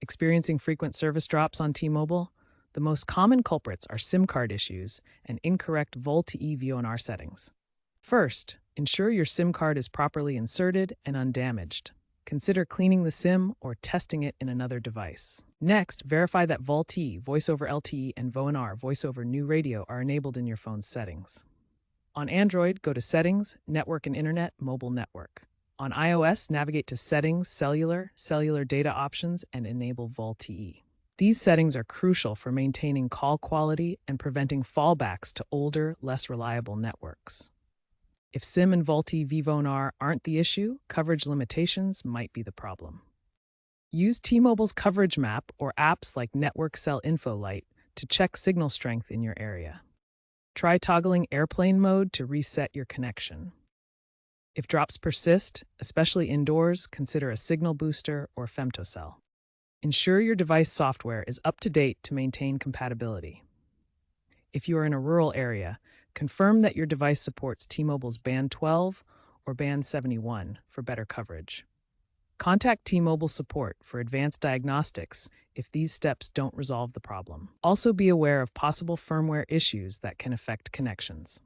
Experiencing frequent service drops on T-Mobile? The most common culprits are SIM card issues and incorrect VoLTE VoNR settings. First, ensure your SIM card is properly inserted and undamaged. Consider cleaning the SIM or testing it in another device. Next, verify that VoLTE, Voice over LTE, and VoNR, Voice over New Radio, are enabled in your phone's settings. On Android, go to Settings, Network and Internet, Mobile Network. On iOS, navigate to Settings, Cellular Data Options, and enable VoLTE. These settings are crucial for maintaining call quality and preventing fallbacks to older, less reliable networks. If SIM and VoLTE VoNR aren't the issue, coverage limitations might be the problem. Use T-Mobile's coverage map or apps like Network Cell Info Lite to check signal strength in your area. Try toggling airplane mode to reset your connection. If drops persist, especially indoors, consider a signal booster or femtocell. Ensure your device software is up to date to maintain compatibility. If you are in a rural area, confirm that your device supports T-Mobile's Band 12 or Band 71 for better coverage. Contact T-Mobile support for advanced diagnostics if these steps don't resolve the problem. Also be aware of possible firmware issues that can affect connections.